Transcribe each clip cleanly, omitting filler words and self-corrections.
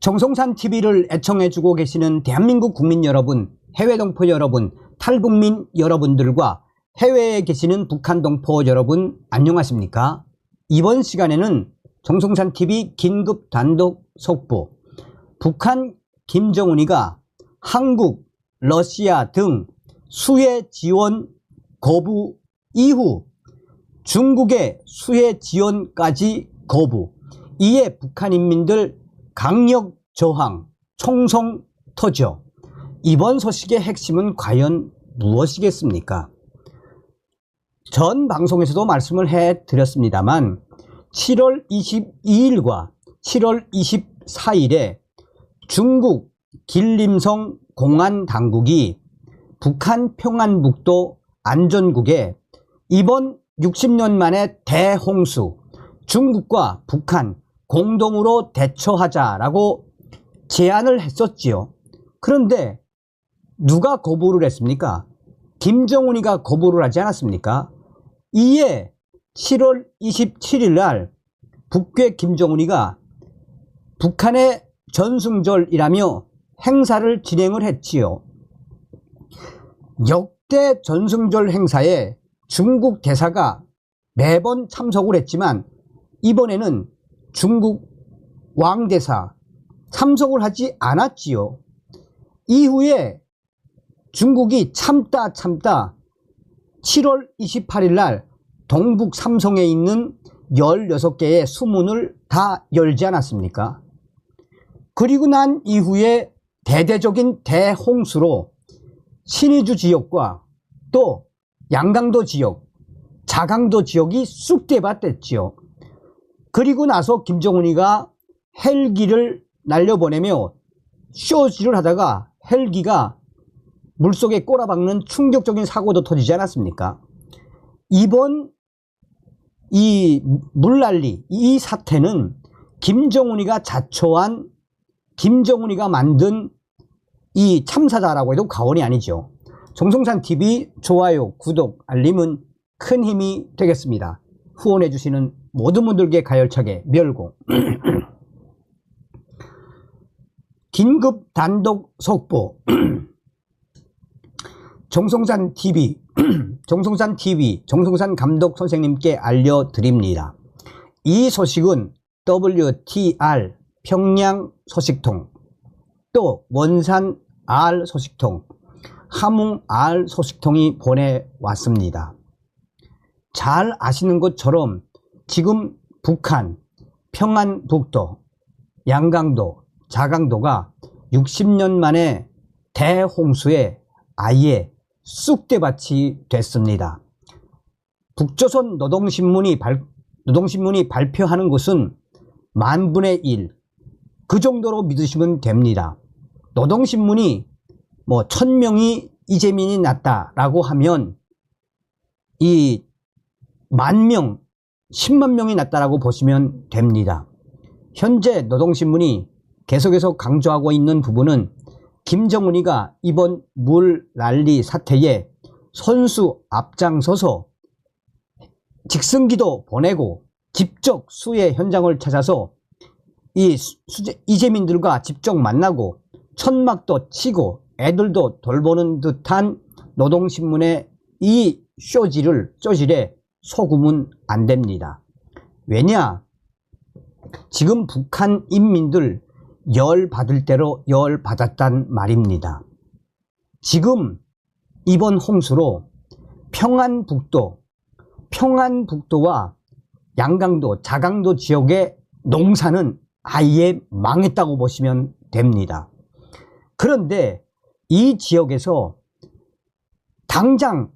정성산 TV를 애청해주고 계시는 대한민국 국민 여러분, 해외 동포 여러분, 탈북민 여러분들과 해외에 계시는 북한 동포 여러분 안녕하십니까? 이번 시간에는 정성산 TV 긴급 단독 속보, 북한 김정은이가 한국, 러시아 등 수해 지원 거부 이후 중국의 수해 지원까지 거부, 이에 북한 인민들 강력 저항, 총성 터져. 이번 소식의 핵심은 과연 무엇이겠습니까? 전 방송에서도 말씀을 해드렸습니다만 7월 22일과 7월 24일에 중국 길림성 공안당국이 북한 평안북도 안전국에 이번 60년 만에 대홍수, 중국과 북한 공동으로 대처하자라고 제안을 했었지요. 그런데 누가 거부를 했습니까? 김정은이가 거부를 하지 않았습니까? 이에 7월 27일 날 북괴 김정은이가 북한의 전승절이라며 행사를 진행을 했지요. 역대 전승절 행사에 중국 대사가 매번 참석을 했지만 이번에는 중국 왕대사 참석을 하지 않았지요. 이후에 중국이 참다 7월 28일 날 동북 삼성에 있는 16개의 수문을 다 열지 않았습니까? 그리고 난 이후에 대대적인 대홍수로 신의주 지역과 또 양강도 지역, 자강도 지역이 쑥대밭 됐지요. 그리고 나서 김정은이가 헬기를 날려보내며 쇼지를 하다가 헬기가 물속에 꼬라박는 충격적인 사고도 터지지 않았습니까? 이번 이 물난리, 이 사태는 김정은이가 자초한, 김정은이가 만든 이 참사다라고 해도 과언이 아니죠. 정성산 TV 좋아요, 구독, 알림은 큰 힘이 되겠습니다. 후원해 주시는 모든 분들께 가열차게 멸공. 긴급 단독 속보. 정성산 TV, 정성산 감독 선생님께 알려드립니다. 이 소식은 WTR 평양 소식통, 또 원산 R 소식통, 함흥 R 소식통이 보내왔습니다. 잘 아시는 것처럼 지금 북한 평안북도, 양강도, 자강도가 60년 만에 대홍수에 아예 쑥대밭이 됐습니다. 북조선 노동신문이 발표하는 것은 만분의 1, 그 정도로 믿으시면 됩니다. 노동신문이 뭐 1000명이 이재민이 났다라고 하면 이 10,000명, 10만 명이 났다라고 보시면 됩니다. 현재 노동신문이 계속해서 강조하고 있는 부분은 김정은이가 이번 물난리 사태에 선수 앞장서서 직승기도 보내고 직접 수해 현장을 찾아서 이 이재민들과 직접 만나고 천막도 치고 애들도 돌보는 듯한 노동신문의 이 쪼질에 속으면 안 됩니다. 왜냐? 지금 북한 인민들 열 받을 대로 열 받았단 말입니다. 지금 이번 홍수로 평안북도와 양강도, 자강도 지역의 농사는 아예 망했다고 보시면 됩니다. 그런데 이 지역에서 당장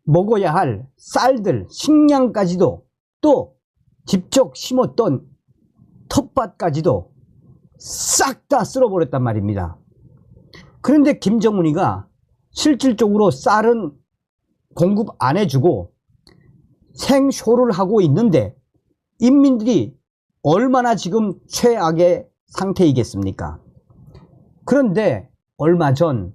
먹어야 할 쌀들, 식량까지도 또 직접 심었던 텃밭까지도 싹 다 쓸어버렸단 말입니다. 그런데 김정은이가 실질적으로 쌀은 공급 안 해주고 생쇼를 하고 있는데 인민들이 얼마나 지금 최악의 상태이겠습니까? 그런데 얼마 전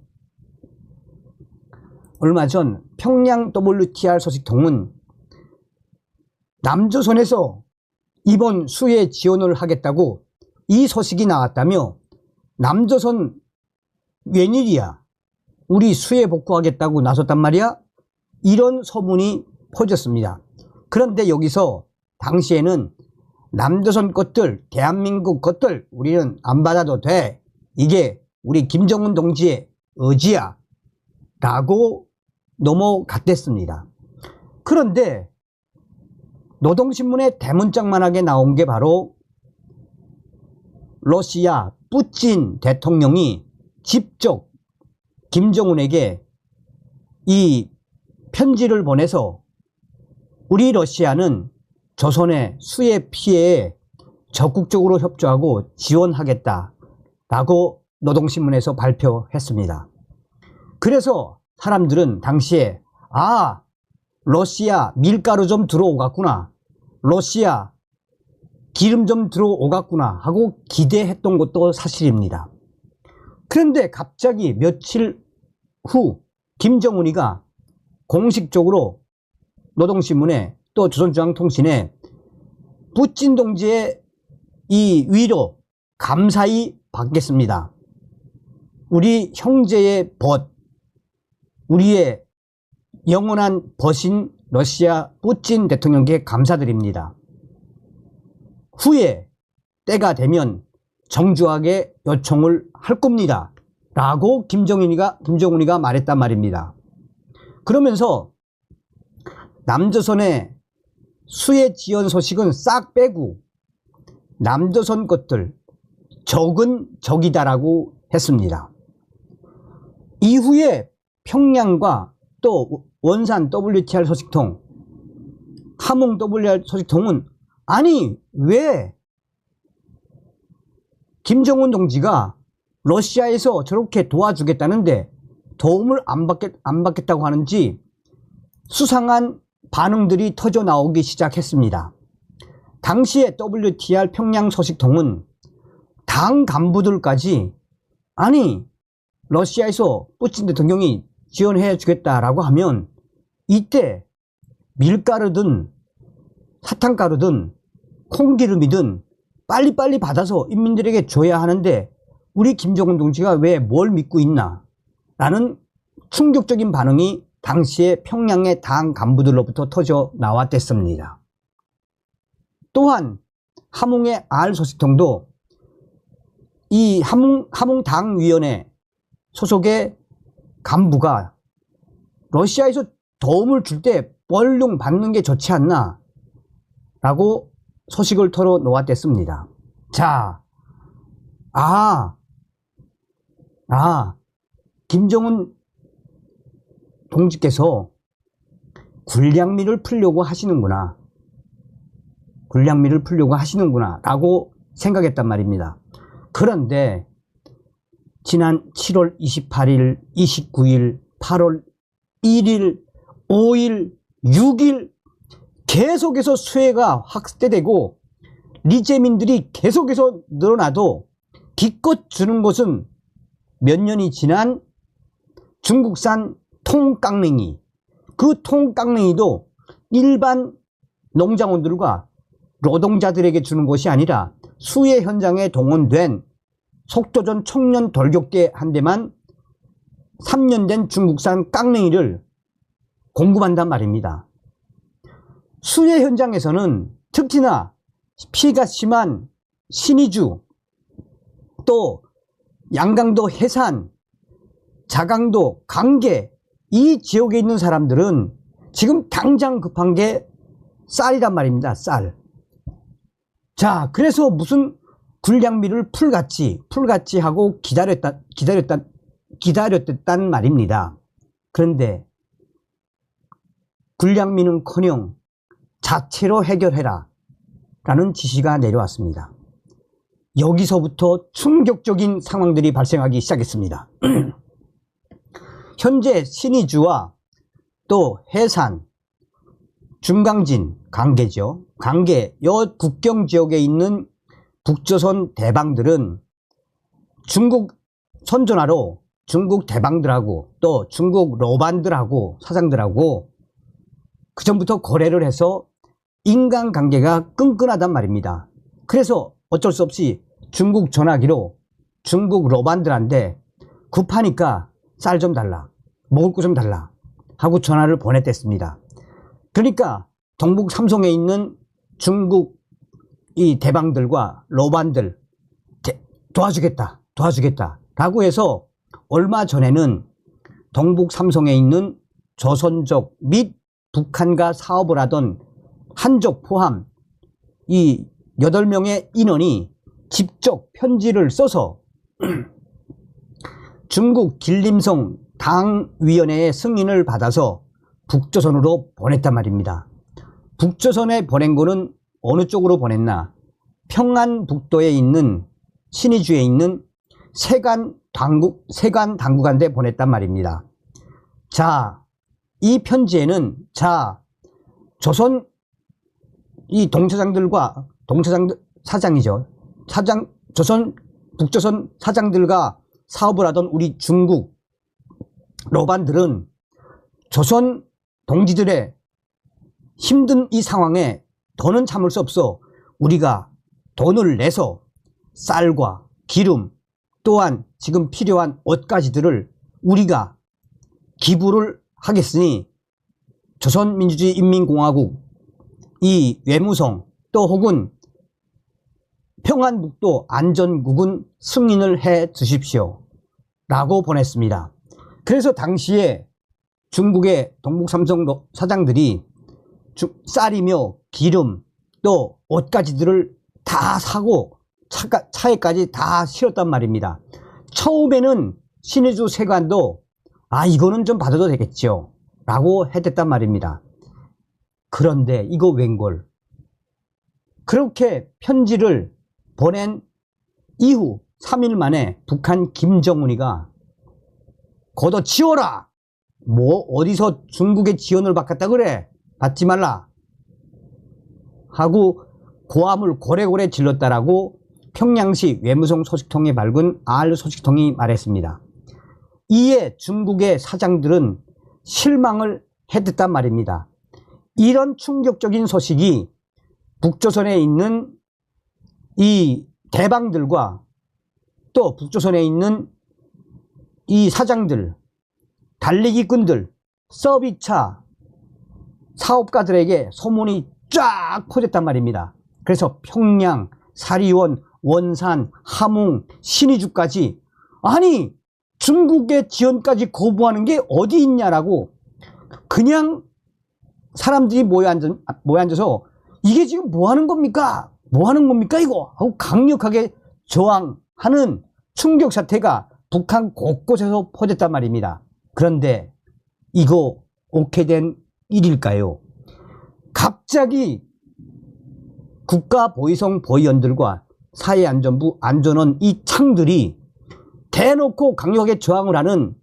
평양 WTR 소식통은 남조선에서 이번 수해 지원을 하겠다고 이 소식이 나왔다며 남조선 웬일이야, 우리 수해 복구하겠다고 나섰단 말이야? 이런 소문이 퍼졌습니다. 그런데 여기서 당시에는 남조선 것들, 대한민국 것들 우리는 안 받아도 돼, 이게 우리 김정은 동지의 의지야 라고 넘어갔댔습니다. 그런데 노동신문에 대문짝만하게 나온 게 바로 러시아 푸틴 대통령이 직접 김정은에게 이 편지를 보내서 우리 러시아는 조선의 수해 피해에 적극적으로 협조하고 지원하겠다라고 노동신문에서 발표했습니다. 그래서 사람들은 당시에 러시아 밀가루 좀 들어오갔구나, 러시아 기름 좀 들어오갔구나 하고 기대했던 것도 사실입니다. 그런데 갑자기 며칠 후 김정은이가 공식적으로 노동신문에 또 조선중앙통신에 푸틴 동지의 이 위로 감사히 받겠습니다, 우리 형제의 벗, 우리의 영원한 벗인 러시아 푸틴 대통령께 감사드립니다, 후에 때가 되면 정중하게 요청을 할 겁니다 라고 김정은이가 말했단 말입니다. 그러면서 남조선의 수해 지원 소식은 싹 빼고 남조선 것들 적은 적이다라고 했습니다. 이후에 평양과 또 원산 WTR 소식통, 함흥 WTR 소식통은 아니 왜 김정은 동지가 러시아에서 저렇게 도와주겠다는데 도움을 안 받겠다고 하는지 수상한 반응들이 터져 나오기 시작했습니다. 당시에 WTR 평양 소식통은 당 간부들까지 아니 러시아에서 푸틴 대통령이 지원해 주겠다라고 하면 이때 밀가루든 사탕가루든 콩기름이든 빨리빨리 받아서 인민들에게 줘야 하는데 우리 김정은 동지가 왜 뭘 믿고 있나 라는 충격적인 반응이 당시에 평양의 당 간부들로부터 터져 나왔댔습니다. 또한 함흥의 R 소식통도 이 함흥당위원회 소속의 간부가 러시아에서 도움을 줄 때 뻘용 받는 게 좋지 않나 라고 소식을 털어 놓았댔습니다. 자, 김정은 동지께서 군량미를 풀려고 하시는구나, 라고 생각했단 말입니다. 그런데 지난 7월 28일, 29일, 8월 1일, 5일, 6일 계속해서 수해가 확대되고 리재민들이 계속해서 늘어나도 기껏 주는 것은 몇 년이 지난 중국산 통깡냉이, 그 통깡냉이도 일반 농장원들과 노동자들에게 주는 것이 아니라 수해 현장에 동원된 속조전 청년 돌격대 한 대만 3년 된 중국산 깡냉이를 공급한단 말입니다. 수해 현장에서는 특히나 피해가 심한 신의주, 또 양강도 해산, 자강도, 강계 이 지역에 있는 사람들은 지금 당장 급한 게 쌀이란 말입니다. 쌀. 자, 그래서 무슨 군량미를 풀같이 하고 기다렸단 말입니다. 그런데 군량미는커녕 자체로 해결해라 라는 지시가 내려왔습니다. 여기서부터 충격적인 상황들이 발생하기 시작했습니다. 현재 신의주와 또 해산, 중강진, 강계죠. 강계, 여 국경 지역에 있는 북조선 대방들은 중국 선전하러 중국 대방들하고 또 중국 로반들하고 사장들하고 그전부터 거래를 해서 인간관계가 끈끈하단 말입니다. 그래서 어쩔 수 없이 중국 전화기로 중국 로반들한테 급하니까 쌀 좀 달라, 먹을 거 좀 달라 하고 전화를 보냈댔습니다. 그러니까 동북 삼성에 있는 중국 이 대방들과 로반들 도와주겠다 라고 해서 얼마 전에는 동북 삼성에 있는 조선족 및 북한과 사업을 하던 한족 포함 이 8명의 인원이 직접 편지를 써서 중국 길림성 당위원회의 승인을 받아서 북조선으로 보냈단 말입니다. 북조선에 보낸 거는 어느 쪽으로 보냈나? 평안북도에 있는 신의주에 있는 세관 당국한테 보냈단 말입니다. 자, 이 편지에는 조선 이 동처장들과 사장이죠. 북조선 사장들과 사업을 하던 우리 중국 로반들은 조선 동지들의 힘든 이 상황에 더는 참을 수 없어 우리가 돈을 내서 쌀과 기름 또한 지금 필요한 옷가지들을 우리가 기부를 하겠으니 조선민주주의 인민공화국 이 외무성 또 혹은 평안북도 안전국은 승인을 해 주십시오 라고 보냈습니다. 그래서 당시에 중국의 동북삼성 사장들이 쌀이며 기름 또 옷가지들을 다 사고 차에까지 다 실었단 말입니다. 처음에는 신의주 세관도 이거는 좀 받아도 되겠죠 라고 했단 말입니다. 그런데 이거 웬걸, 그렇게 편지를 보낸 이후 3일 만에 북한 김정은이가 걷어치워라, 뭐 어디서 중국의 지원을 받겠다 그래, 받지 말라 하고 고함을 고래고래 질렀다라고 평양시 외무성 소식통에 밝은 R 소식통이 말했습니다. 이에 중국의 사장들은 실망을 했단 말입니다. 이런 충격적인 소식이 북조선에 있는 이 대방들과 또 북조선에 있는 이 사장들, 달리기꾼들, 서비스차 사업가들에게 소문이 쫙 퍼졌단 말입니다. 그래서 평양, 사리원, 원산, 함흥, 신의주까지 아니 중국의 지원까지 거부하는 게 어디 있냐라고 그냥 사람들이 모여 앉아서 이게 지금 뭐 하는 겁니까? 뭐 하는 겁니까 이거? 하고 강력하게 저항하는 충격 사태가 북한 곳곳에서 퍼졌단 말입니다. 그런데 이거 옳게 된 일일까요? 갑자기 국가보위성 보위원들과 사회안전부 안전원 이 창들이 대놓고 강력하게 저항을 하는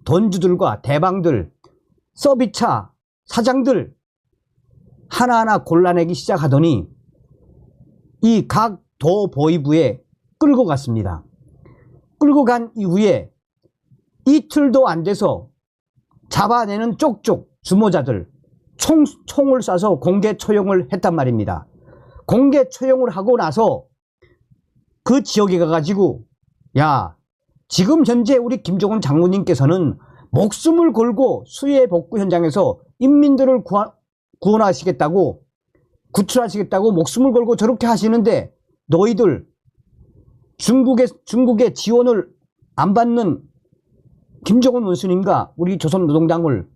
돈주들과 대방들, 서비스차 사장들 하나하나 골라내기 시작하더니 이 각 도보위부에 끌고 갔습니다. 끌고 간 이후에 이틀도 안 돼서 잡아내는 쪽쪽 주모자들 총을 쏴서 공개 처형을 했단 말입니다. 공개 처형을 하고 나서 그 지역에 가가지고 야, 지금 현재 우리 김정은 장군님께서는 목숨을 걸고 수해 복구 현장에서 인민들을 구원하시겠다고 구출하시겠다고 목숨을 걸고 저렇게 하시는데 너희들 중국의 지원을 안 받는 김정은 원수님과 우리 조선노동당을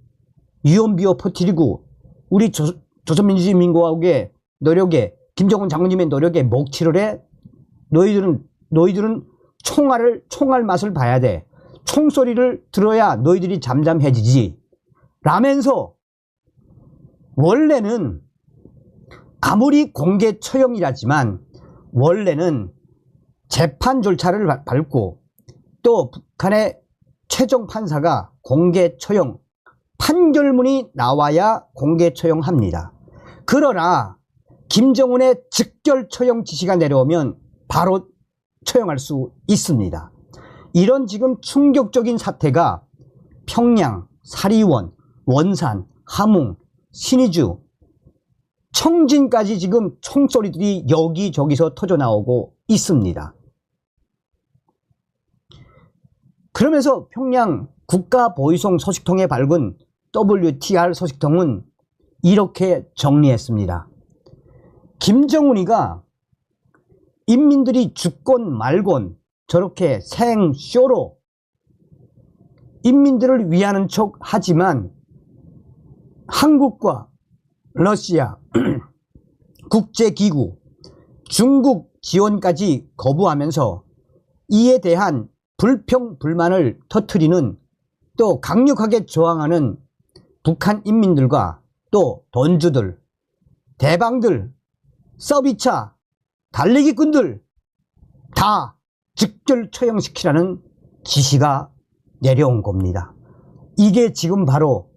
유언비어 퍼뜨리고 우리 조선민주주의인민공화국의 노력에 김정은 장군님의 노력에 목치를 해. 너희들은 총알 맛을 봐야 돼. 총소리를 들어야 너희들이 잠잠해지지 라면서 원래는 아무리 공개 처형이라지만 원래는 재판 절차를 밟고 또 북한의 최종 판사가 공개 처형 판결문이 나와야 공개 처형합니다. 그러나 김정은의 즉결 처형 지시가 내려오면 바로 처형할 수 있습니다. 이런 지금 충격적인 사태가 평양, 사리원, 원산, 함흥, 신의주, 청진까지 지금 총소리들이 여기저기서 터져나오고 있습니다. 그러면서 평양 국가보위성 소식통에 밝은 WTR 소식통은 이렇게 정리했습니다. 김정은이가 인민들이 죽건 말건 저렇게 생쇼로 인민들을 위하는 척 하지만 한국과 러시아, 국제기구, 중국 지원까지 거부하면서 이에 대한 불평, 불만을 터뜨리는 또 강력하게 저항하는 북한 인민들과 또 돈주들, 대방들, 서비차, 달리기꾼들 다 즉결 처형시키라는 지시가 내려온 겁니다. 이게 지금 바로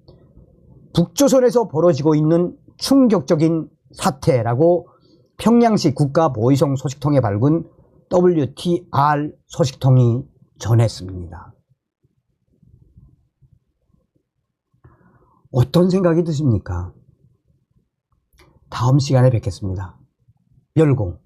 북조선에서 벌어지고 있는 충격적인 사태라고 평양시 국가보위성 소식통에 밝은 WTR 소식통이 전했습니다. 어떤 생각이 드십니까? 다음 시간에 뵙겠습니다. 열공.